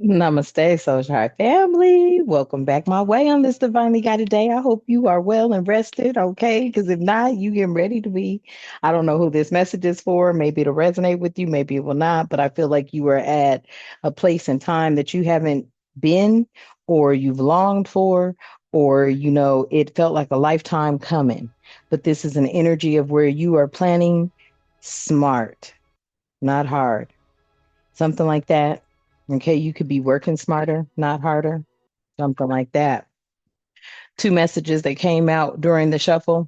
Namaste, Soulchild family. Welcome back my way on this divinely guided day. I hope you are well and rested, okay? Because if not, you getting ready to be. I don't know who this message is for. Maybe it'll resonate with you, maybe it will not. But I feel like you are at a place and time that you haven't been, or you've longed for, or it felt like a lifetime coming. But this is an energy of where you are planning smart, not hard. Something like that. Okay, you could be working smarter, not harder. Something like that. Two messages that came out during the shuffle.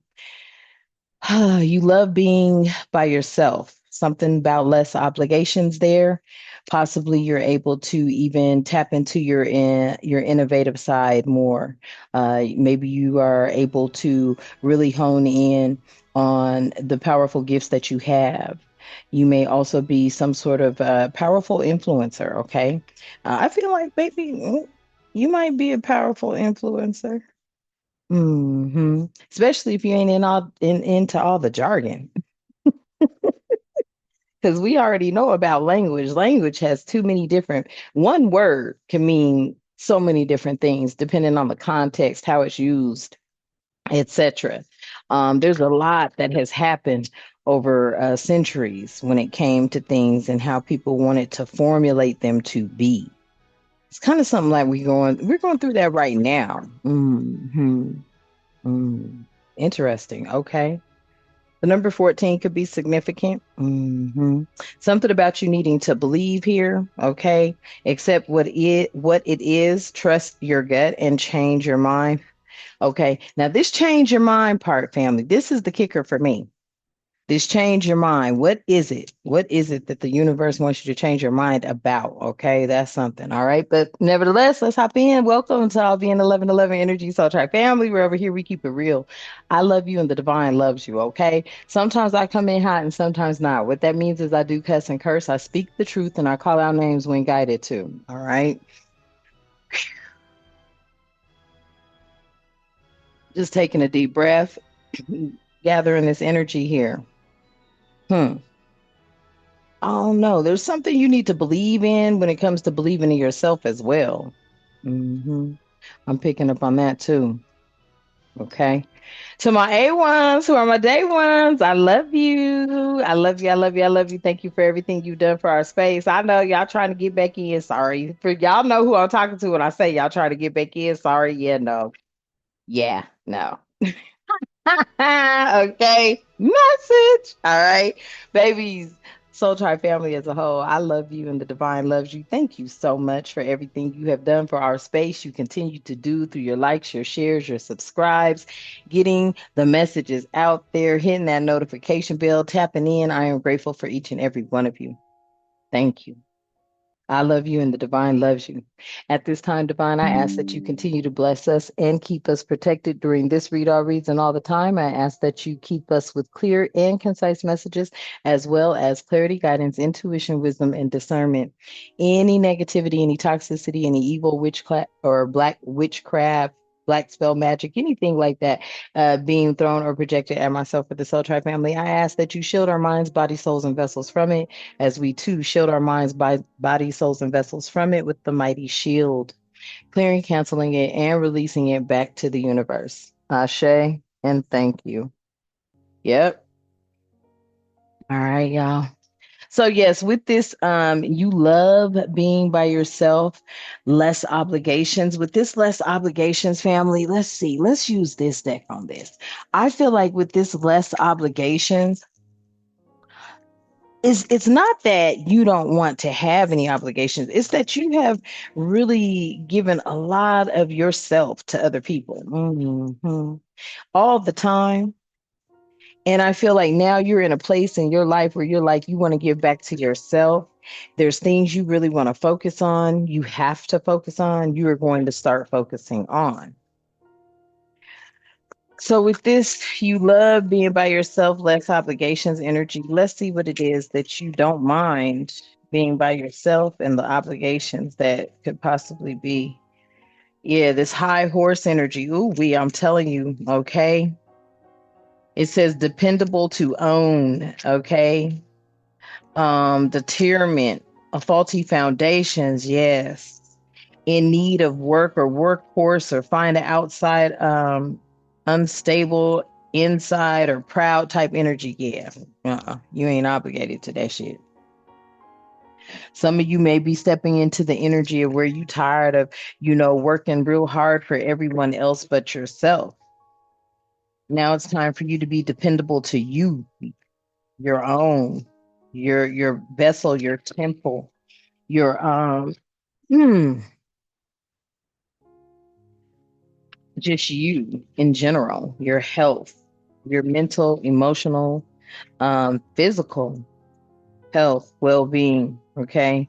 You love being by yourself. Something about less obligations there. Possibly you're able to even tap into your innovative side more. Maybe you are able to really hone in on the powerful gifts that you have. You may also be some sort of powerful influencer. Okay, I feel like maybe you might be a powerful influencer. Especially if you ain't into all the jargon, because we already know about language. Language has too many different. One word can mean so many different things depending on the context, how it's used, etc. There's a lot that has happened over centuries when it came to things and how people wanted to formulate them to be. It's kind of something like we're going through that right now. Mm. Interesting. Okay. The number 14 could be significant. Something about you needing to believe here, okay? Accept what it is, trust your gut and change your mind. Okay. Now this change your mind part, family. This is the kicker for me. This change your mind. What is it? What is it that the universe wants you to change your mind about? Okay, that's something. All right. But nevertheless, let's hop in. Welcome to all being 1111 Energy Soul Tribe family. We're over here. We keep it real. I love you and the divine loves you. Okay. Sometimes I come in hot and sometimes not. What that means is I do cuss and curse. I speak the truth and I call out names when guided to. All right. Just taking a deep breath, gathering this energy here. Hmm. Oh no, there's something you need to believe in when it comes to believing in yourself as well. hmm I'm picking up on that too. Okay. To my A1s, who are my day ones, I love you. I love you. I love you. I love you. Thank you for everything you've done for our space. I know y'all trying to get back in. Sorry. For y'all know who I'm talking to when I say y'all trying to get back in. Sorry. Yeah, no. Yeah, no. Okay. Message. All right. Babies, Soul Tribe family as a whole, I love you and the divine loves you. Thank you so much for everything you have done for our space. You continue to do through your likes, your shares, your subscribes, getting the messages out there, hitting that notification bell, tapping in. I am grateful for each and every one of you. Thank you. I love you and the divine loves you. At this time, divine, I ask that you continue to bless us and keep us protected during this read all reads and all the time. I ask that you keep us with clear and concise messages, as well as clarity, guidance, intuition, wisdom, and discernment. Any negativity, any toxicity, any evil witchcraft or black witchcraft, black spell magic, anything like that being thrown or projected at myself or the Soul Tribe family, I ask that you shield our minds, body, souls, and vessels from it as we too shield our minds, by body, souls, and vessels from it with the mighty shield, clearing, canceling it, and releasing it back to the universe. Ashe, and thank you. Yep. All right, y'all. So yes, with this, you love being by yourself, less obligations. With this less obligations, family, let's see. Let's use this deck on this. I feel like with this less obligations, it's not that you don't want to have any obligations. It's that you have really given a lot of yourself to other people all the time. And I feel like now you're in a place in your life where you're like, you want to give back to yourself. There's things you really want to focus on. You have to focus on. You are going to start focusing on. So with this, you love being by yourself, less obligations, energy. Let's see what it is that you don't mind being by yourself and the obligations that could possibly be. Yeah, this high horse energy. Ooh, I'm telling you, okay. It says dependable to own, okay. Deterrent, faulty foundations, yes. in need of work or workforce or find an outside unstable inside or proud type energy. Yeah. You ain't obligated to that shit. Some of you may be stepping into the energy of where you tired of, working real hard for everyone else but yourself. Now it's time for you to be dependable to you, your own, your vessel, your temple, your hmm, just you in general, your health, your mental, emotional, physical health, well-being. Okay.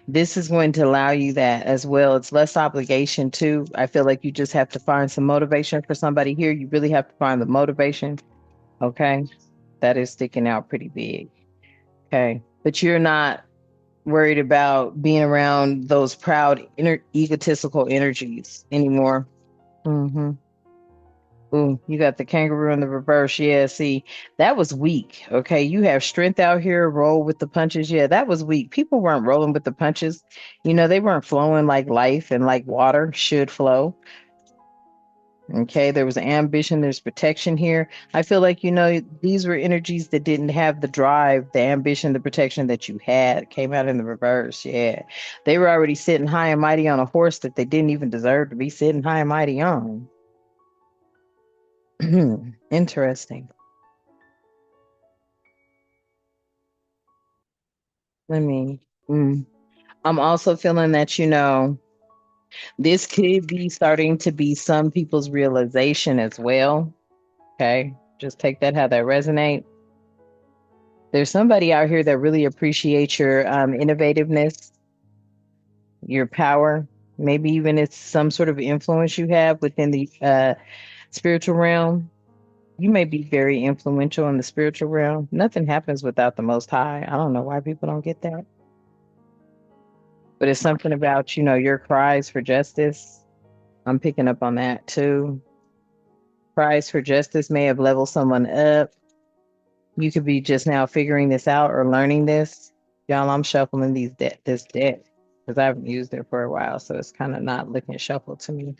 This is going to allow you that as well. It's less obligation too. I feel like you just have to find some motivation for somebody here. You really have to find the motivation. Okay. That is sticking out pretty big. Okay. But you're not worried about being around those proud, egotistical energies anymore. Hmm. Ooh, you got the kangaroo in the reverse. Yeah, see, that was weak. Okay, you have strength out here, roll with the punches. Yeah, that was weak. People weren't rolling with the punches. They weren't flowing like life and like water should flow. Okay, there was ambition, there's protection here. I feel like, these were energies that didn't have the drive, the ambition, the protection that you had. Came out in the reverse. Yeah, they were already sitting high and mighty on a horse that they didn't even deserve to be sitting high and mighty on. Interesting. Let me. mm. I'm also feeling that, this could be starting to be some people's realization as well. Okay. Just take that how that resonate. There's somebody out here that really appreciates your innovativeness, your power. Maybe even it's some sort of influence you have within the spiritual realm. You may be very influential in the spiritual realm. Nothing happens without the Most High. I don't know why people don't get that. But it's something about, your cries for justice. I'm picking up on that too. Cries for justice may have leveled someone up. You could be just now figuring this out or learning this. Y'all, I'm shuffling this deck because I haven't used it for a while, so it's kind of not looking shuffled to me.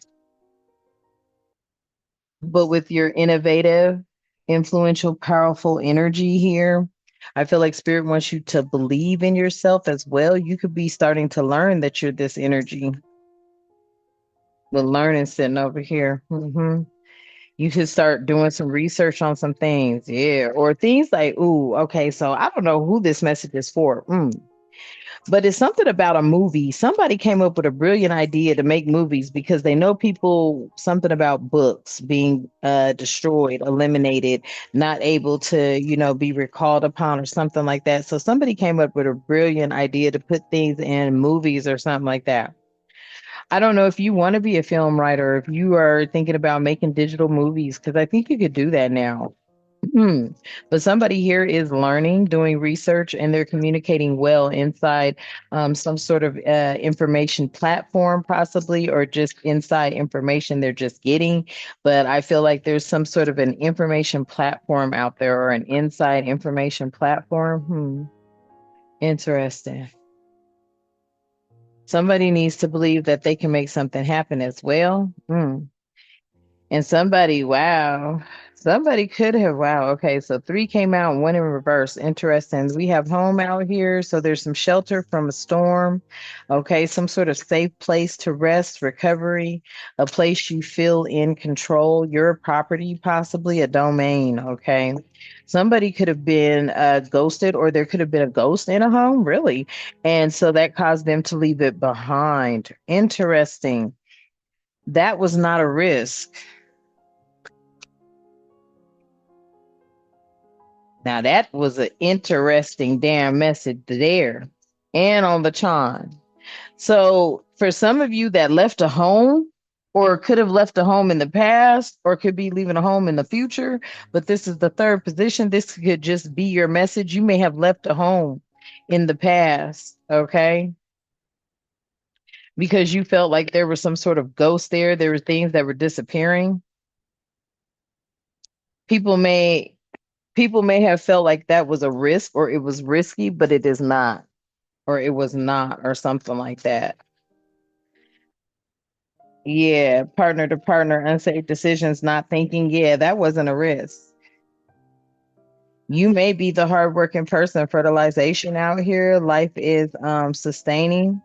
But with your innovative, influential, powerful energy here, I feel like spirit wants you to believe in yourself as well. You could be starting to learn that you're this energy. With learning sitting over here. You could start doing some research on some things, yeah, or things like, ooh, okay, so I don't know who this message is for, but it's something about a movie. Somebody came up with a brilliant idea to make movies because they know people, something about books being destroyed, eliminated, not able to, be recalled upon or something like that. So somebody came up with a brilliant idea to put things in movies or something like that. I don't know if you want to be a film writer, if you are thinking about making digital movies, because I think you could do that now. Hmm. But somebody here is learning, doing research, and they're communicating well inside some sort of information platform, possibly, or just inside information they're just getting. But I feel like there's some sort of an information platform out there or an inside information platform. Interesting. Somebody needs to believe that they can make something happen as well. And somebody, wow, somebody could have, wow. Okay, so three came out, one in reverse. Interesting. We have home out here. So there's some shelter from a storm. Okay, some sort of safe place to rest, recovery, a place you feel in control, your property, possibly a domain. Okay. Somebody could have been ghosted, or there could have been a ghost in a home, really. And so that caused them to leave it behind. Interesting. That was not a risk. Now that was an interesting damn message there and on the charm. So for some of you that left a home or could have left a home in the past or could be leaving a home in the future, but this is the third position. This could just be your message. You may have left a home in the past, okay? Because you felt like there was some sort of ghost there. There were things that were disappearing. People may people may have felt like that was a risk or it was risky, but it is not. Or it was not, or something like that. Yeah, partner to partner, unsafe decisions, not thinking. Yeah, that wasn't a risk. You may be the hardworking person. Fertilization out here. Life is sustaining.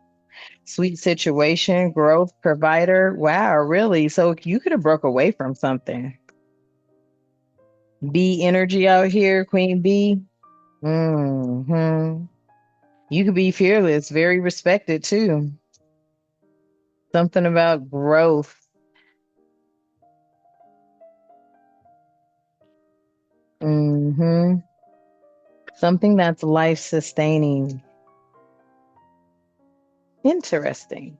Sweet situation, growth, provider. Wow, really? So you could have broke away from something. B energy out here, Queen B. Hmm. You could be fearless, very respected too. Something about growth. Hmm. Something that's life sustaining. Interesting.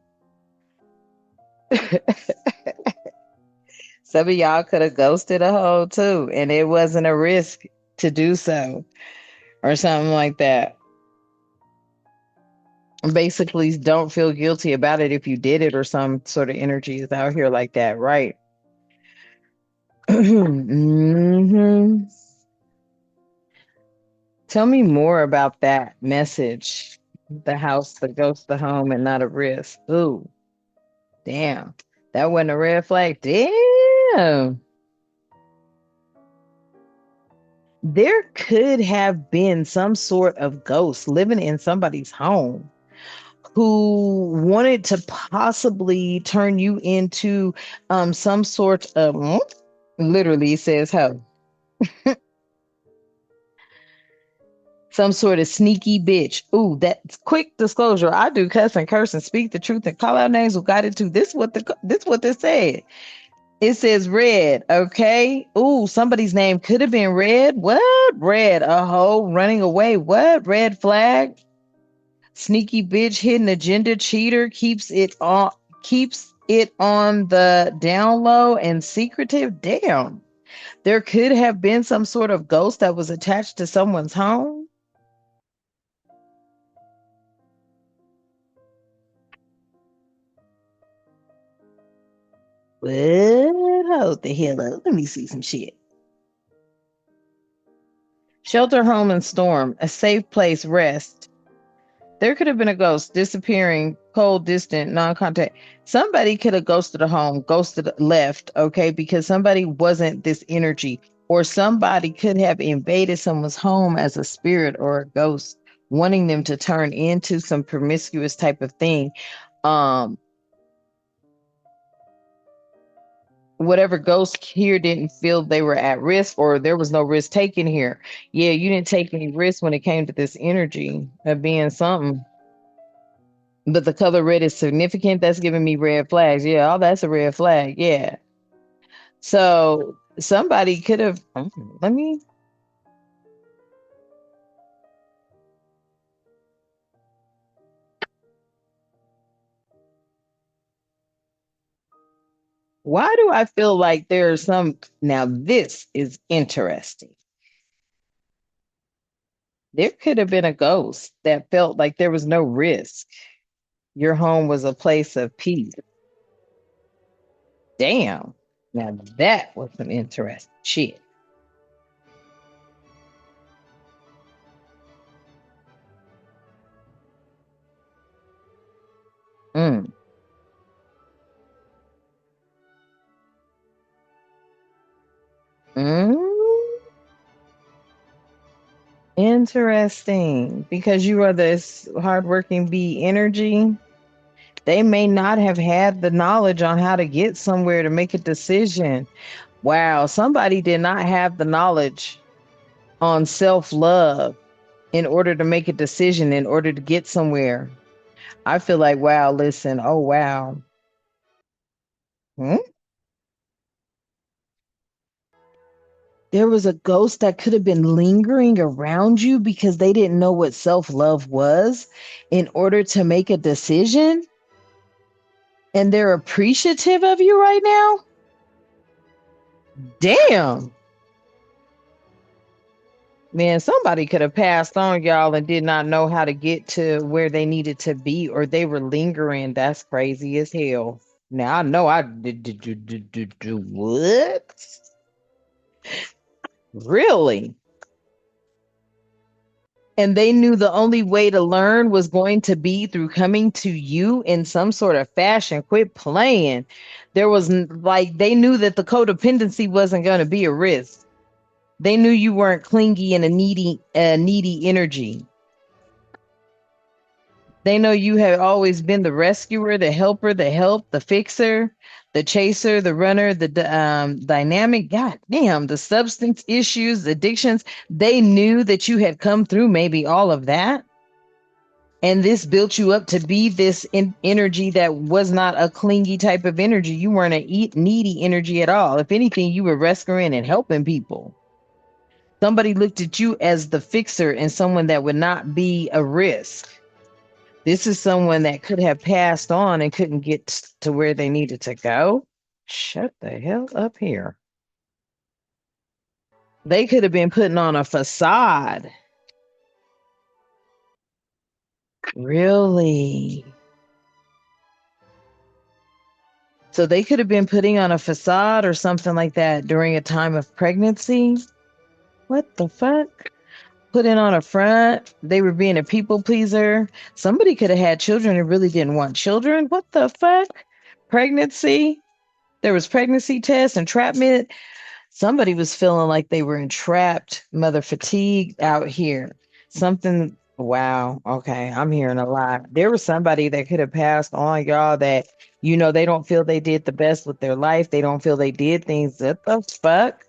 Some of y'all could have ghosted a hoe too, and it wasn't a risk to do so, or something like that. Basically, don't feel guilty about it if you did it, or some sort of energy is out here like that, right? Hmm. Tell me more about that message. The house, the ghost, the home, and not a risk. Ooh, damn. That wasn't a red flag. Damn. There could have been some sort of ghost living in somebody's home who wanted to possibly turn you into some sort of literally it says how some sort of sneaky bitch. Ooh, that's quick disclosure. I do cuss and curse and speak the truth and call out names who got it too. This what they said. It says red, okay? Ooh, somebody's name could have been red. What? Red, a hoe running away. What? Red flag. Sneaky bitch, hidden agenda, cheater, keeps it on the down low and secretive. Damn. There could have been some sort of ghost that was attached to someone's home. What? Hold the hell up. Let me see some shit. Shelter, home, and storm. A safe place, rest. There could have been a ghost disappearing, cold, distant, non contact. Somebody could have ghosted a home, ghosted, left, okay, because somebody wasn't this energy, or somebody could have invaded someone's home as a spirit or a ghost, wanting them to turn into some promiscuous type of thing. Um, Whatever ghost here didn't feel they were at risk, or there was no risk taken here. Yeah, you didn't take any risk when it came to this energy of being something. But the color red is significant. That's giving me red flags. Yeah, oh, that's a red flag. Yeah. So somebody could have. Let me. Why do I feel like there's some? Now, this is interesting. There could have been a ghost that felt like there was no risk. Your home was a place of peace. Damn. Now, that was some interesting shit. Mm. Mm. Interesting. Because you are this hardworking bee energy, they may not have had the knowledge on how to get somewhere to make a decision. Wow, somebody did not have the knowledge on self love in order to make a decision, in order to get somewhere. I feel like, wow, listen, oh, wow. Hmm? There was a ghost that could have been lingering around you because they didn't know what self love was in order to make a decision. And they're appreciative of you right now. Damn. Man, somebody could have passed on y'all and did not know how to get to where they needed to be, or they were lingering. That's crazy as hell. Now I know I did what? Really? And they knew the only way to learn was going to be through coming to you in some sort of fashion. Quit playing. There was like they knew that the codependency wasn't going to be a risk. They knew you weren't clingy and a needy energy. They know you have always been the rescuer, the helper, the help, the fixer, the chaser, the runner, the dynamic. God damn, the substance issues, addictions. They knew that you had come through maybe all of that. And this built you up to be this energy that was not a clingy type of energy. You weren't a needy energy at all. If anything, you were rescuing and helping people. Somebody looked at you as the fixer and someone that would not be a risk. This is someone that could have passed on and couldn't get to where they needed to go. Shut the hell up here. They could have been putting on a facade. Really? So they could have been putting on a facade or something like that during a time of pregnancy. What the fuck? Putting on a front. They were being a people pleaser. Somebody could have had children and really didn't want children. What the fuck? Pregnancy. There was pregnancy tests, entrapment. Somebody was feeling like they were entrapped, mother fatigued out here. Something, wow. Okay, I'm hearing a lot. There was somebody that could have passed on, y'all, that, they don't feel they did the best with their life. They don't feel they did things that the fuck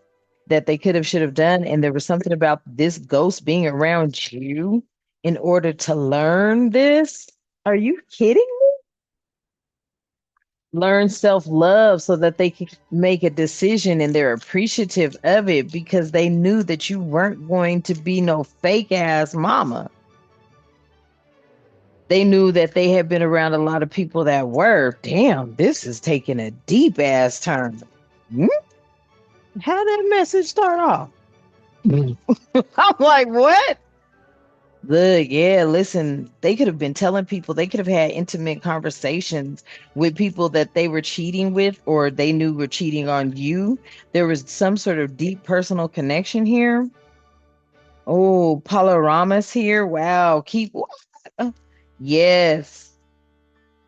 that they could have, should have done. And there was something about this ghost being around you in order to learn this. Are you kidding? Learn self-love so that they can make a decision and they're appreciative of it because they knew that you weren't going to be no fake ass mama. They knew that they had been around a lot of people that were. Damn, this is taking a deep ass turn. Hmm? How that message start off? I'm like, what? Look, yeah, listen, they could have been telling people, they could have had intimate conversations with people that they were cheating with or they knew were cheating on you. There was some sort of deep personal connection here. Oh, Paloramas here. Wow. Keep, yes.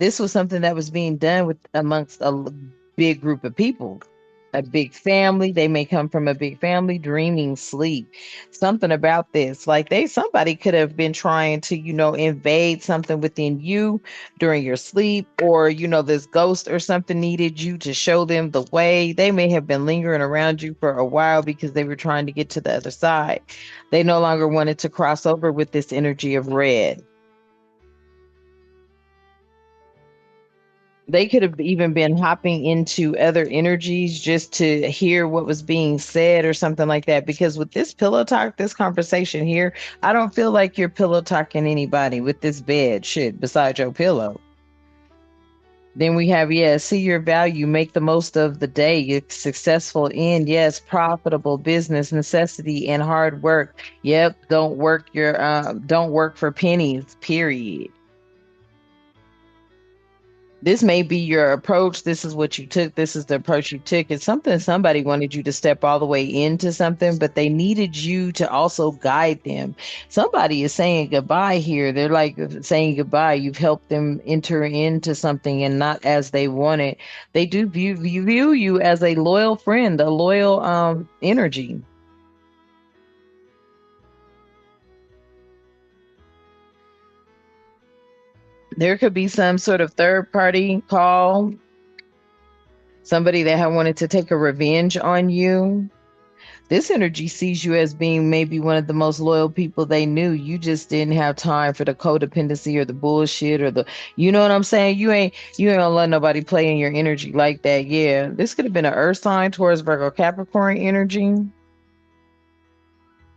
This was something that was being done with amongst big group of people, a big family. They may come from a big family, dreaming sleep. Something about this, like somebody could have been trying to, invade something within you during your sleep, or this ghost or something needed you to show them the way. They may have been lingering around you for a while because they were trying to get to the other side. They no longer wanted to cross over with this energy of red. They could have even been hopping into other energies just to hear what was being said or something like that. Because with this pillow talk, this conversation here, I don't feel like you're pillow talking anybody with this bed shit beside your pillow. Then we have, yeah, see your value, make the most of the day. You're successful in, yes, profitable business, necessity, and hard work. Yep, don't work for pennies, period. This may be your approach. This is what you took. This is the approach you took. It's something somebody wanted you to step all the way into something, but they needed you to also guide them. Somebody is saying goodbye here. They're like saying goodbye. You've helped them enter into something and not as they wanted. They do view you as a loyal friend, a loyal energy. There could be some sort of third party call, somebody that had wanted to take a revenge on you. This energy sees you as being maybe one of the most loyal people they knew. You just didn't have time for the codependency or the bullshit or you know what I'm saying? You ain't gonna let nobody play in your energy like that. Yeah, this could have been an Earth sign, Taurus, Virgo, Capricorn energy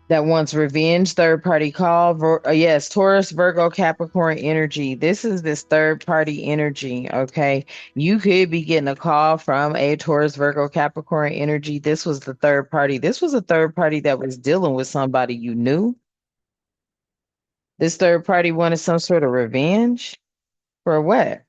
that wants revenge, third party call. Yes, Taurus, Virgo, Capricorn energy. This is this third party energy. Okay. You could be getting a call from a Taurus, Virgo, Capricorn energy. This was the third party. This was a third party that was dealing with somebody you knew. This third party wanted some sort of revenge for what?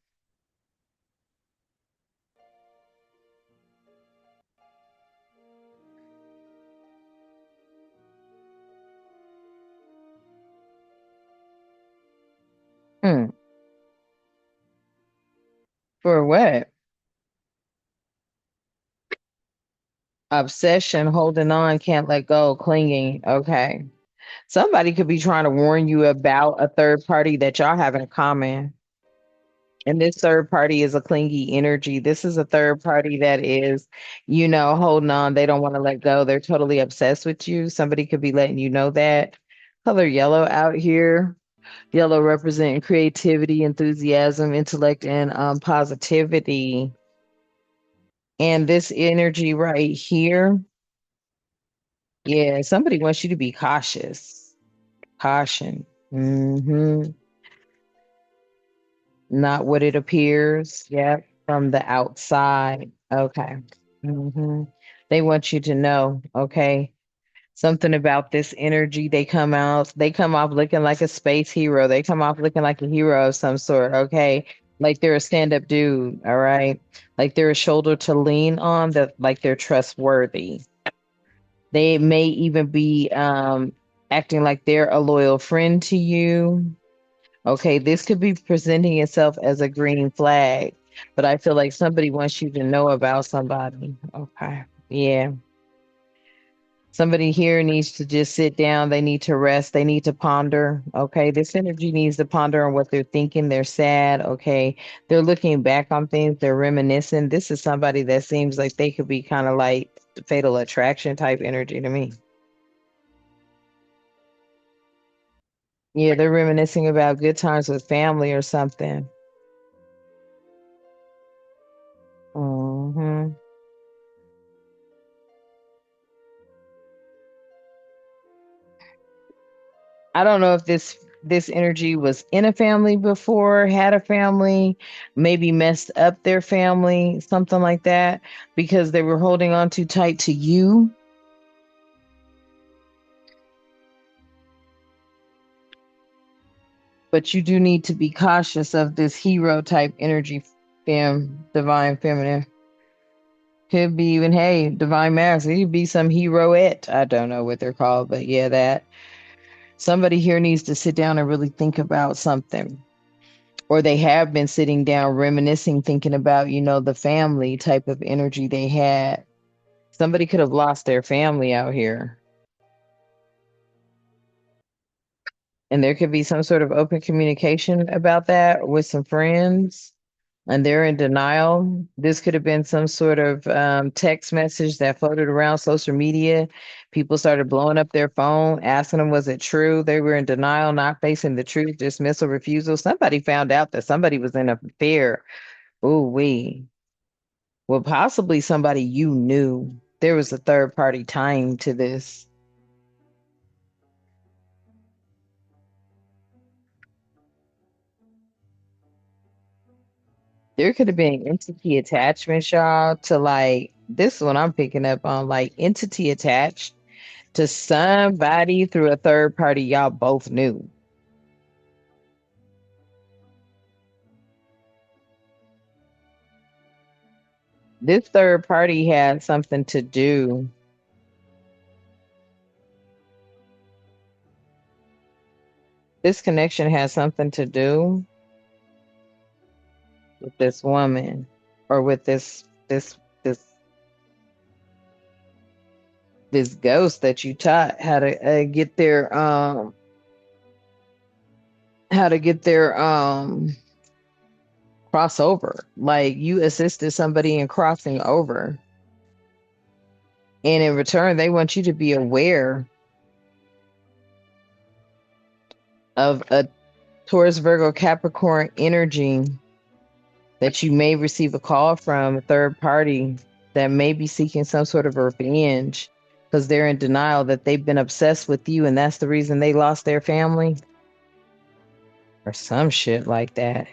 Hmm. For what? Obsession, holding on, can't let go, clinging. Okay. Somebody could be trying to warn you about a third party that y'all have in common. And this third party is a clingy energy. This is a third party that is, holding on. They don't want to let go. They're totally obsessed with you. Somebody could be letting you know that. Color yellow out here. Yellow representing creativity, enthusiasm, intellect, and positivity. And this energy right here, yeah, somebody wants you to be cautious. Caution. Not what it appears. Yep. From the outside. Okay. They want you to know, okay, something about this energy. They come off looking like a space hero. They come off looking like a hero of some sort, okay? Like they're a stand-up dude, all right? Like they're a shoulder to lean on, that like they're trustworthy. They may even be acting like they're a loyal friend to you. Okay, this could be presenting itself as a green flag, but I feel like somebody wants you to know about somebody. Okay. Yeah. Somebody here needs to just sit down. They need to rest. They need to ponder. Okay. This energy needs to ponder on what they're thinking. They're sad. Okay. They're looking back on things. They're reminiscing. This is somebody that seems like they could be kind of like fatal attraction type energy to me. Yeah. They're reminiscing about good times with family or something. hmm I don't know if this energy was in a family before, had a family, maybe messed up their family, something like that, because they were holding on too tight to you. But you do need to be cautious of this hero type energy, divine feminine. Could be even, hey, divine masculine. It could be some heroette. I don't know what they're called, but yeah, that somebody here needs to sit down and really think about something, or they have been sitting down reminiscing, thinking about, the family type of energy they had. Somebody could have lost their family out here. And there could be some sort of open communication about that with some friends, and they're in denial. This could have been some sort of text message that floated around social media. People started blowing up their phone, asking them, was it true? They were in denial, not facing the truth, dismissal, refusal. Somebody found out that somebody was in an affair. Ooh, wee. Well, possibly somebody you knew. There was a third party tying to this. There could have been entity attachment, y'all, to like this is what I'm picking up on, like entity attached to somebody through a third party y'all both knew. This third party had something to do. This connection has something to do with this woman, or with this ghost that you taught how to get their crossover. Like you assisted somebody in crossing over. And in return, they want you to be aware of a Taurus, Virgo, Capricorn energy that you may receive a call from a third party that may be seeking some sort of revenge because they're in denial that they've been obsessed with you and that's the reason they lost their family or some shit like that.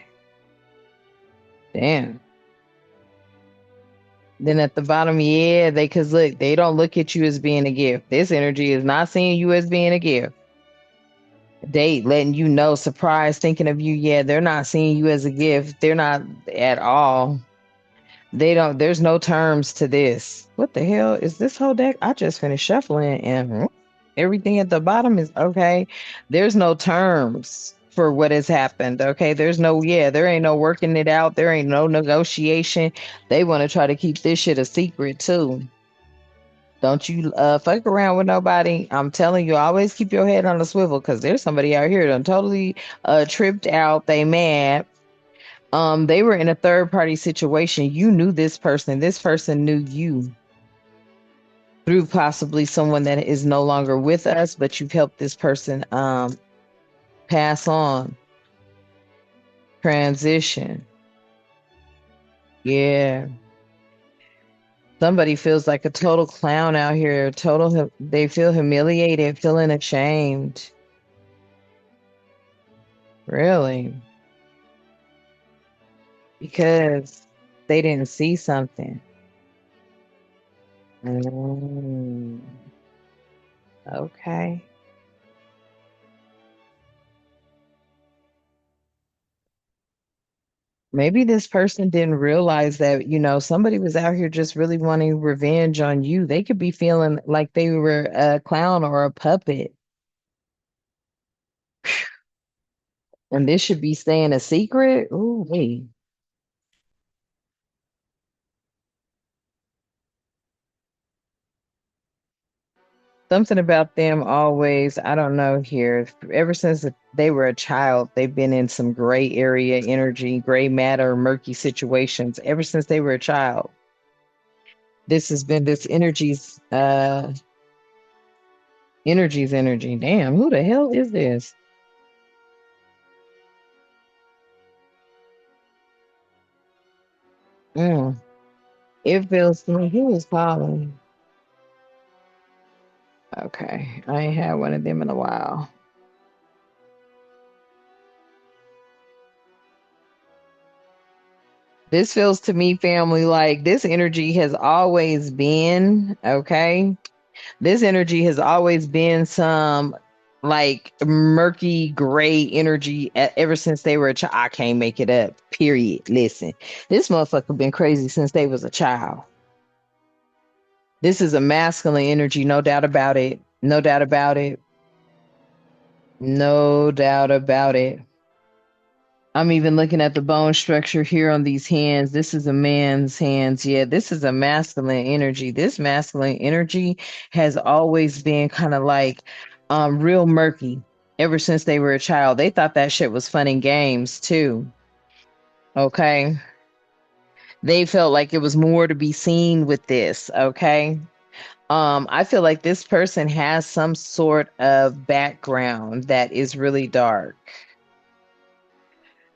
Damn. Then at the bottom, yeah, cause look, they don't look at you as being a gift. This energy is not seeing you as being a gift. They letting you know, surprise, thinking of you. Yeah, they're not seeing you as a gift. They're not at all. They don't, there's no terms to this. What the hell is this whole deck? I just finished shuffling and everything at the bottom is okay. There's no terms. for what has happened. Okay. There's no, yeah, there ain't no working it out. There ain't no negotiation. They want to try to keep this shit a secret too. Don't you fuck around with nobody. I'm telling you, always keep your head on the swivel because there's somebody out here done totally tripped out. They mad. They were in a third party situation. You knew this person. This person knew you through possibly someone that is no longer with us, but you've helped this person pass on, transition. Yeah. Somebody feels like a total clown out here. They feel humiliated, feeling ashamed. Really? Because they didn't see something. Mm, okay. Maybe this person didn't realize that, somebody was out here just really wanting revenge on you. They could be feeling like they were a clown or a puppet. And this should be staying a secret. Ooh, wait. Something about them always, I don't know here. Ever since they were a child, they've been in some gray area energy, gray matter, murky situations ever since they were a child. This has been this energy's energy. Damn, who the hell is this? Mm. It feels to me who is calling. Okay, I ain't had one of them in a while. This feels to me, family, like this energy has always been, okay? This energy has always been some like murky gray energy ever since they were a child. I can't make it up. Period. Listen, this motherfucker been crazy since they was a child. This is a masculine energy, no doubt about it. No doubt about it. No doubt about it. I'm even looking at the bone structure here on these hands. This is a man's hands. Yeah, this is a masculine energy. This masculine energy has always been kind of like real murky ever since they were a child. They thought that shit was fun and games too. Okay. They felt like it was more to be seen with this. Okay. I feel like this person has some sort of background that is really dark.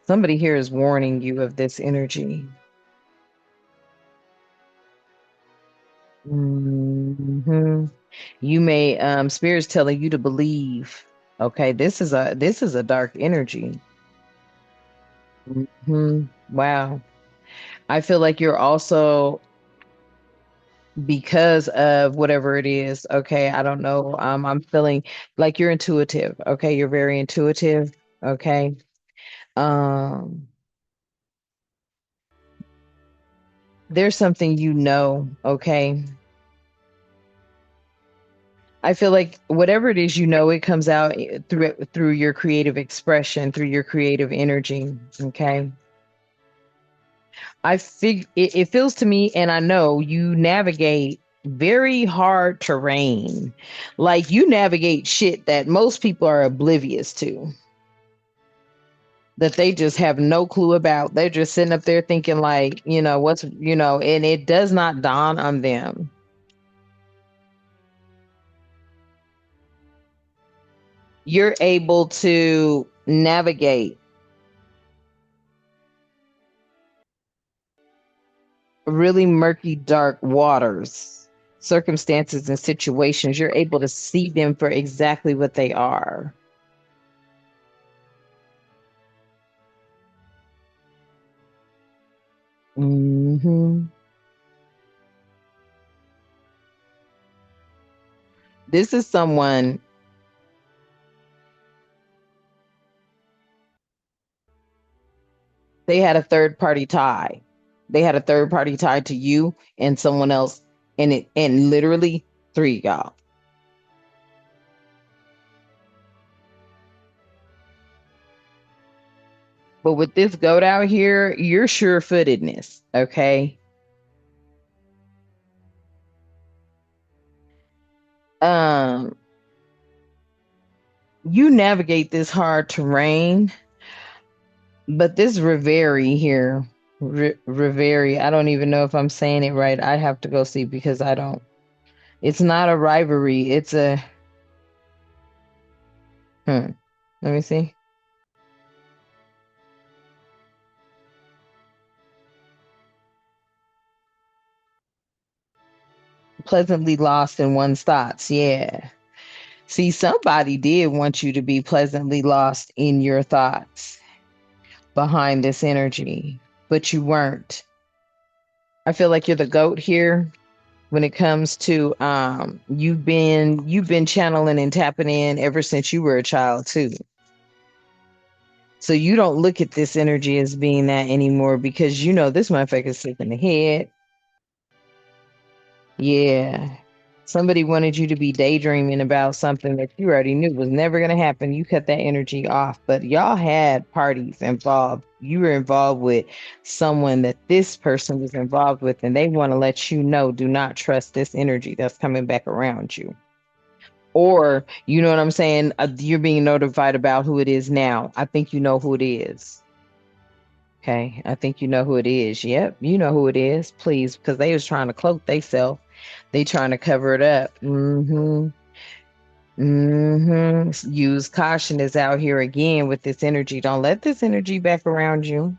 Somebody here is warning you of this energy. Hmm. You may spirits telling you to believe. Okay, this is a dark energy. Wow. I feel like you're also because of whatever it is. Okay, I don't know. I'm feeling like you're intuitive. Okay, you're very intuitive. Okay. Um, there's something okay. I feel like whatever it is, it comes out through your creative expression, through your creative energy. Okay. It feels to me, and I know you navigate very hard terrain. Like you navigate shit that most people are oblivious to, that they just have no clue about. They're just sitting up there thinking like, and it does not dawn on them. You're able to navigate really murky, dark waters, circumstances, and situations. You're able to see them for exactly what they are. Hmm. This is someone, they had a third party tie. They had a third party tie to you and someone else, and literally three y'all. But with this goat out here, you're sure-footedness, okay? Um, you navigate this hard terrain, but this Riveri here, Riveri, I don't even know if I'm saying it right. I have to go see because I don't. It's not a rivalry. It's a, hmm. Let me see. Pleasantly lost in one's thoughts. Yeah. See, somebody did want you to be pleasantly lost in your thoughts behind this energy, but you weren't. I feel like you're the goat here when it comes to you've been channeling and tapping in ever since you were a child too. So you don't look at this energy as being that anymore because you know this motherfucker's sick in the head. Yeah. Somebody wanted you to be daydreaming about something that you already knew was never going to happen. You cut that energy off, but y'all had parties involved. You were involved with someone that this person was involved with, and they want to let you know do not trust this energy that's coming back around you. Or, you know what I'm saying? You're being notified about who it is now. I think you know who it is. Okay. I think you know who it is. Yep. You know who it is. Please, because they was trying to cloak themselves. They trying to cover it up. Mm-hmm. Mm-hmm. Use caution is out here again with this energy. Don't let this energy back around you.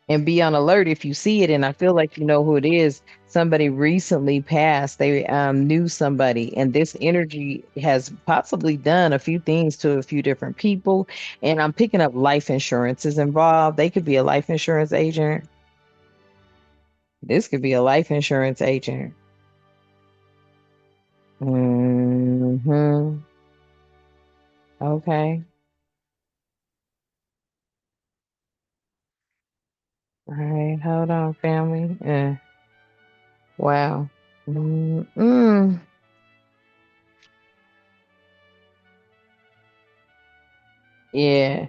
And be on alert if you see it. And I feel like you know who it is. Somebody recently passed. They knew somebody, and this energy has possibly done a few things to a few different people. And I'm picking up life insurance is involved. They could be a life insurance agent. This could be a life insurance agent. Hmm. Okay. All right. Hold on, family. Wow. Mm-mm. Yeah.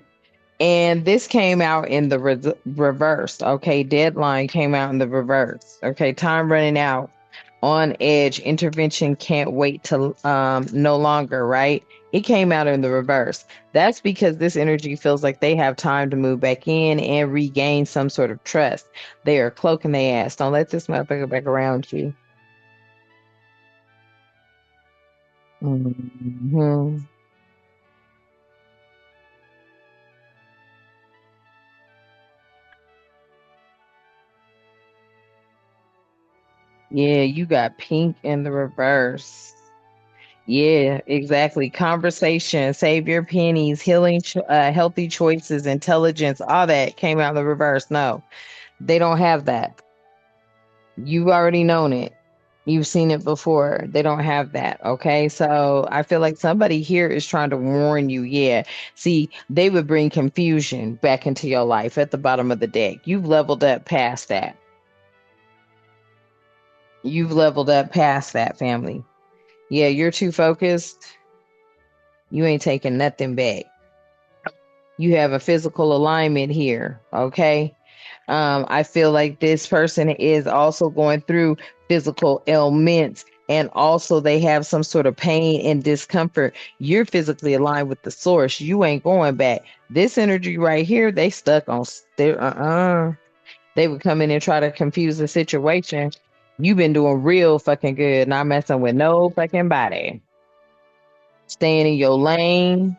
And this came out in the reverse. Okay. Deadline came out in the reverse. Okay. Time running out. On edge. Intervention can't wait till no longer, right? It came out in the reverse. That's because this energy feels like they have time to move back in and regain some sort of trust. They are cloaking their ass. Don't let this motherfucker back around you. Hmm. Yeah, you got pink in the reverse. Yeah, exactly. Conversation, save your pennies, healing, healthy choices, intelligence, all that came out in the reverse. No, they don't have that. You've already known it. You've seen it before. They don't have that. Okay. So I feel like somebody here is trying to warn you. Yeah. See, they would bring confusion back into your life at the bottom of the deck. You've leveled up past that. You've leveled up past that, family. Yeah, you're too focused. You ain't taking nothing back. You have a physical alignment here. Okay. I feel like this person is also going through physical ailments, and also they have some sort of pain and discomfort. You're physically aligned with the source. You ain't going back. This energy right here, they stuck on. They would come in and try to confuse the situation. You've been doing real fucking good, not messing with no fucking body. Staying in your lane,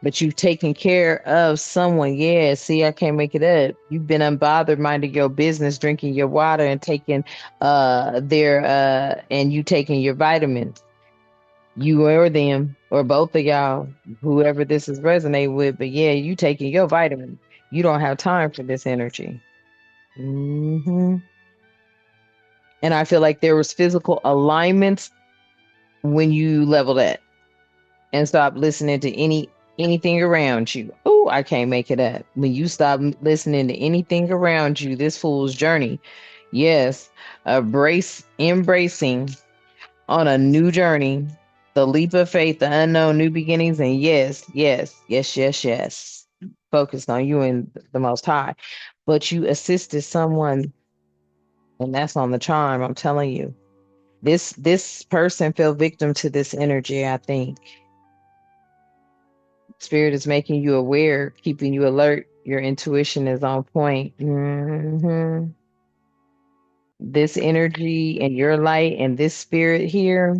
but you've taken care of someone. Yeah, see, I can't make it up. You've been unbothered, minding your business, drinking your water and taking their and you taking your vitamins. You or them or both of y'all, whoever this is resonate with, but yeah, you taking your vitamins. You don't have time for this energy. Hmm. And I feel like there was physical alignments when you leveled that and stop listening to anything around you. Oh, I can't make it up. When you stop listening to anything around you, this fool's journey. Yes, embracing on a new journey, the leap of faith, the unknown, new beginnings, and yes, yes, yes, yes, yes. focused on you and the Most High, but you assisted someone, and that's on the charm. I'm telling you, this person fell victim to this energy. I think Spirit is making you aware, keeping you alert. Your intuition is on point. This energy and your light and this spirit here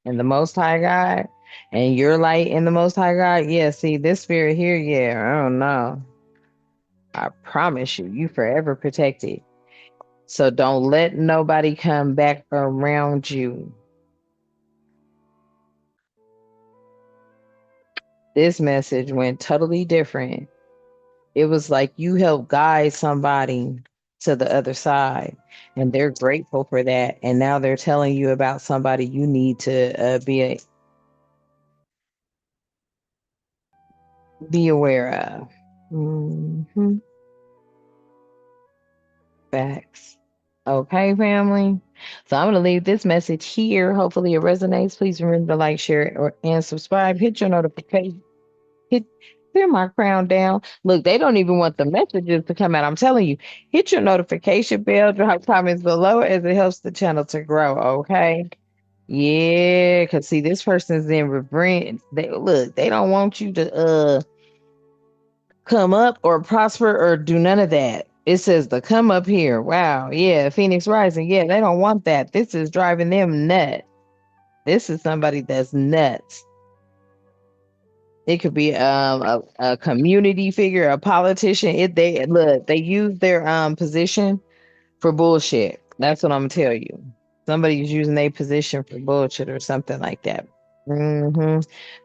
and the Most High God and your light and the Most High God. Yeah, see, this spirit here, yeah, I don't know. I promise you, you forever protected. So don't let nobody come back around you. This message went totally different. It was like you helped guide somebody to the other side, and they're grateful for that. And now they're telling you about somebody you need to be aware of. Facts. Okay, family. So I'm going to leave this message here. Hopefully it resonates. Please remember to like, share, and subscribe. Hit your notification. Hit Clear my crown down. Look, they don't even want the messages to come out. I'm telling you, hit your notification bell, drop comments below as it helps the channel to grow. Okay. Yeah, because see, this person's in revenge. They don't want you to come up or prosper or do none of that. It says the come up here. Wow. Yeah. Phoenix Rising. Yeah. They don't want that. This is driving them nuts. This is somebody that's nuts. It could be a community figure, a politician. They use their position for bullshit. That's what I'm gonna tell you. Somebody's using their position for bullshit or something like that.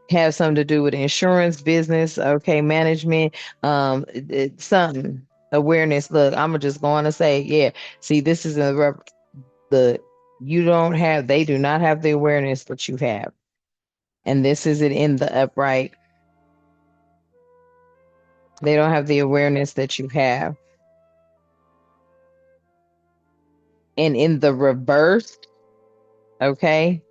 Have something to do with insurance, business, okay, management, something awareness. Look, I'm just going to say, yeah. See, this is the they do not have the awareness that you have, and this is it in the upright. They don't have the awareness that you have, and in the reverse, okay,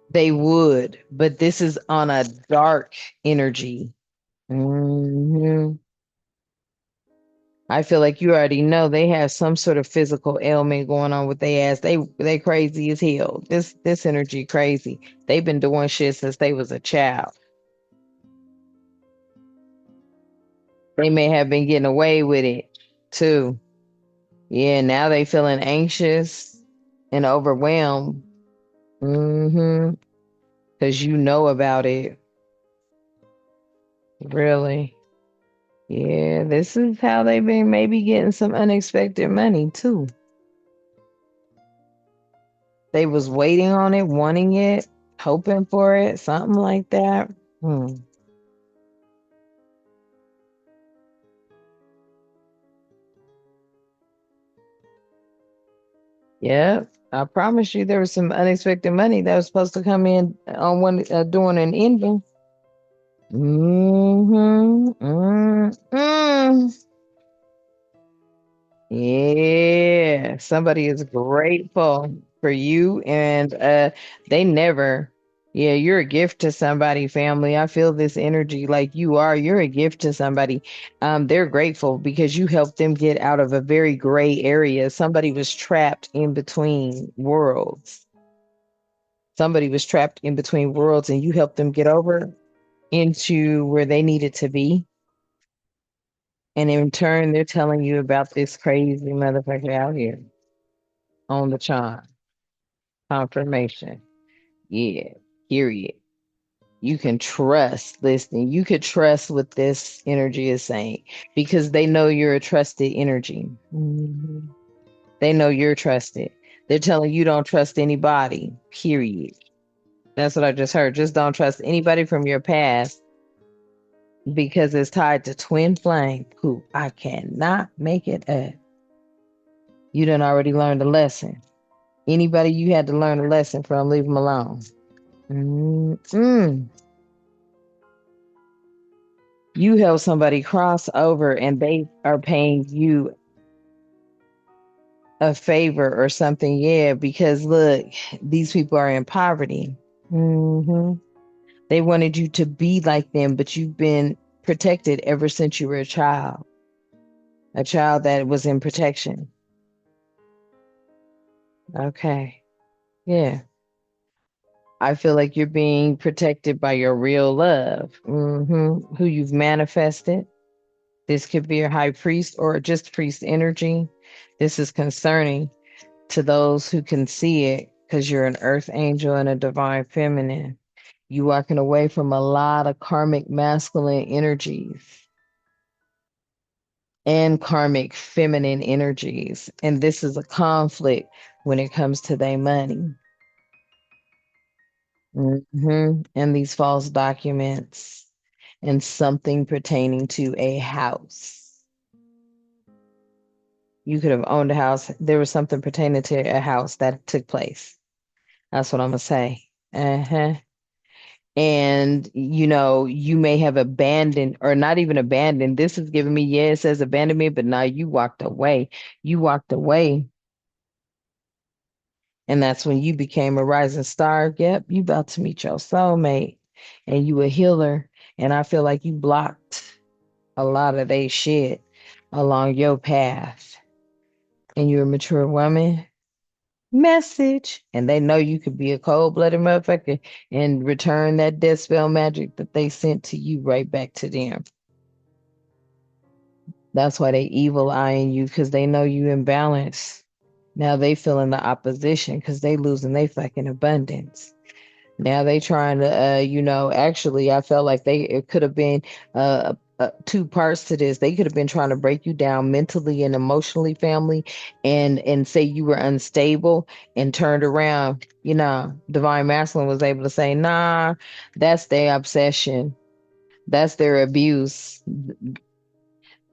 they would, but this is on a dark energy. hmm I feel like you already know they have some sort of physical ailment going on with their ass. They crazy as hell. This energy crazy. They've been doing shit since they was a child. They may have been getting away with it too. Yeah, now they feeling anxious and overwhelmed. Mm-hmm. Because you know about it. Really. Yeah, this is how they've been maybe getting some unexpected money too. They was waiting on it, wanting it, hoping for it, something like that. Hmm. Yeah, I promise you there was some unexpected money that was supposed to come in on one during an ending. Mm-hmm. Mm-mm. Yeah, somebody is grateful for you, and they never. Yeah, you're a gift to somebody, family. I feel this energy like you are. You're a gift to somebody. They're grateful because you helped them get out of a very gray area. Somebody was trapped in between worlds. Somebody was trapped in between worlds, and you helped them get over into where they needed to be. And in turn, they're telling you about this crazy motherfucker out here on the charm. Confirmation. Yeah. Period. You can trust listening. You could trust what this energy is saying because they know you're a trusted energy. They know you're trusted. They're telling you don't trust anybody. Period. That's what I just heard. Just don't trust anybody from your past because it's tied to twin flame. Who I cannot make it up. You done already learned a lesson. Anybody you had to learn a lesson from, leave them alone. Mm-mm. You help somebody cross over and they are paying you a favor or something. Yeah, because look, these people are in poverty. hmm They wanted you to be like them, but you've been protected ever since you were a child that was in protection. Okay. Yeah. I feel like you're being protected by your real love, who you've manifested. This could be a high priest or just priest energy. This is concerning to those who can see it because you're an earth angel and a divine feminine. You walking away from a lot of karmic masculine energies and karmic feminine energies. And this is a conflict when it comes to their money. And these false documents and something pertaining to a house. You could have owned a house. There was something pertaining to a house that took place. That's what I'm gonna say. Uh-huh. And you may have abandoned or not even abandoned. This is giving me, yeah, it says abandonment, but now you walked away. You walked away, and that's when you became a rising star. Yep, you about to meet your soulmate, and you a healer. And I feel like you blocked a lot of they shit along your path, and you're a mature woman. Message, and they know you could be a cold-blooded motherfucker and return that death spell magic that they sent to you right back to them. That's why they evil eyeing you because they know you imbalance. Now they feeling the opposition because they losing their fucking abundance. Now they trying to, actually, I felt like it could have been two parts to this. They could have been trying to break you down mentally and emotionally, family, and say you were unstable and turned around. Divine Masculine was able to say, nah, that's their obsession. That's their abuse.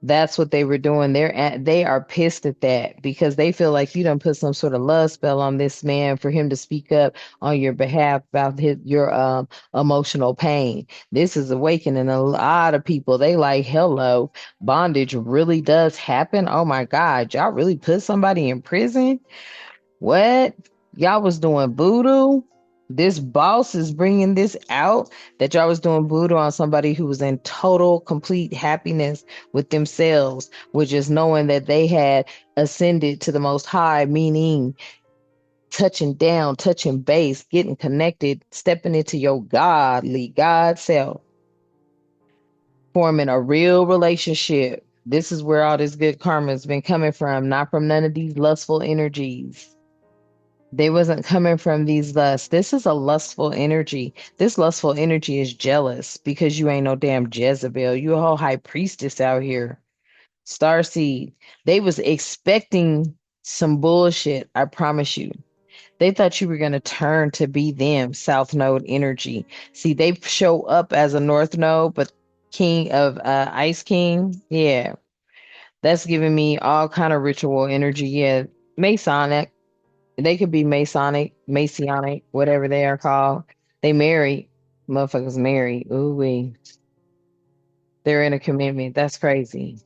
That's what they were doing. They are pissed at that because they feel like you done put some sort of love spell on this man for him to speak up on your behalf about your emotional pain. This is awakening a lot of people. They like, hello, bondage really does happen. Oh my God, y'all really put somebody in prison? What? Y'all was doing voodoo? This boss is bringing this out that y'all was doing voodoo on somebody who was in total, complete happiness with themselves, with just knowing that they had ascended to the most high, meaning touching down, touching base, getting connected, stepping into your godly God self, forming a real relationship. This is where all this good karma has been coming from, not from none of these lustful energies. They wasn't coming from these lusts. This is a lustful energy. This lustful energy is jealous because you ain't no damn Jezebel. You a whole high priestess out here. Starseed. They was expecting some bullshit. I promise you. They thought you were going to turn to be them, South Node energy. See, they show up as a North Node, but King of Ice King, yeah, that's giving me all kind of ritual energy. Yeah, Masonic. They could be Masonic, whatever they are called. They married. Motherfuckers married. Ooh wee. They're in a commitment. That's crazy.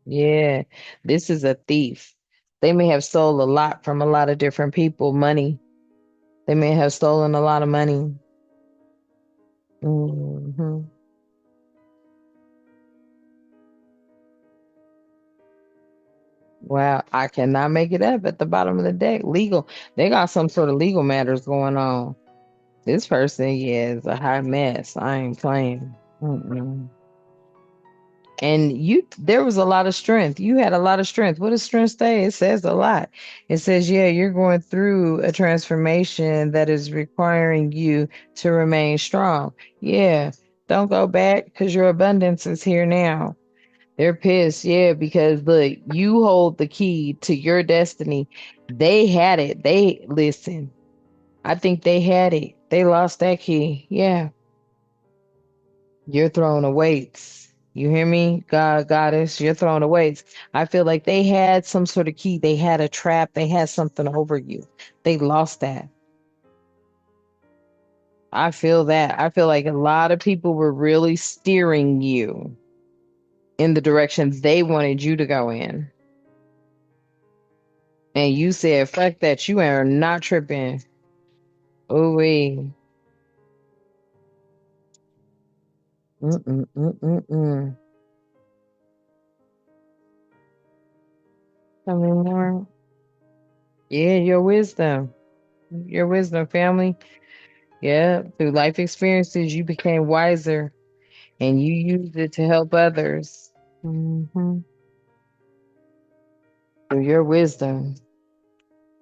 Yeah. This is a thief. They may have stole a lot from a lot of different people, money. They may have stolen a lot of money. hmm Wow, I cannot make it up at the bottom of the deck. Legal. They got some sort of legal matters going on. This person, yeah, is a hot mess. I ain't playing. Mm-mm. And there was a lot of strength. You had a lot of strength. What does strength say? It says a lot. It says, yeah, you're going through a transformation that is requiring you to remain strong. Yeah, don't go back because your abundance is here now. They're pissed, yeah, because look, you hold the key to your destiny. They had it. Listen, I think they had it. They lost that key. Yeah. You're throwing the weights. You hear me? God, goddess, you're throwing the weights. I feel like they had some sort of key. They had a trap. They had something over you. They lost that. I feel that. I feel like a lot of people were really steering you in the direction they wanted you to go in. And you said, fuck that. You are not tripping. Ooh wee. Mm-mm-mm-mm-mm. Tell me more. Yeah, your wisdom. Your wisdom, family. Yeah, through life experiences, you became wiser and you used it to help others. Hmm. Through your wisdom.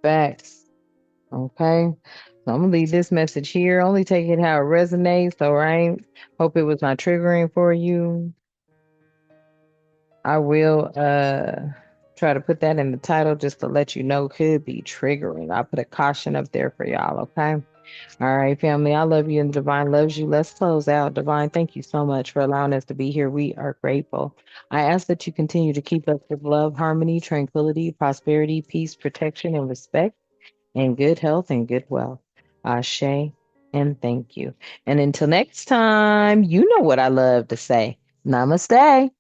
Facts. Okay. So I'm gonna leave this message here. Only take it how it resonates. All right. Hope it was not triggering for you. I will try to put that in the title just to let you know could be triggering. I'll put a caution up there for y'all, okay? All right, family. I love you and Divine loves you. Let's close out. Divine, thank you so much for allowing us to be here. We are grateful. I ask that you continue to keep us with love, harmony, tranquility, prosperity, peace, protection, and respect, and good health and good wealth. Ashe, and thank you. And until next time, you know what I love to say. Namaste.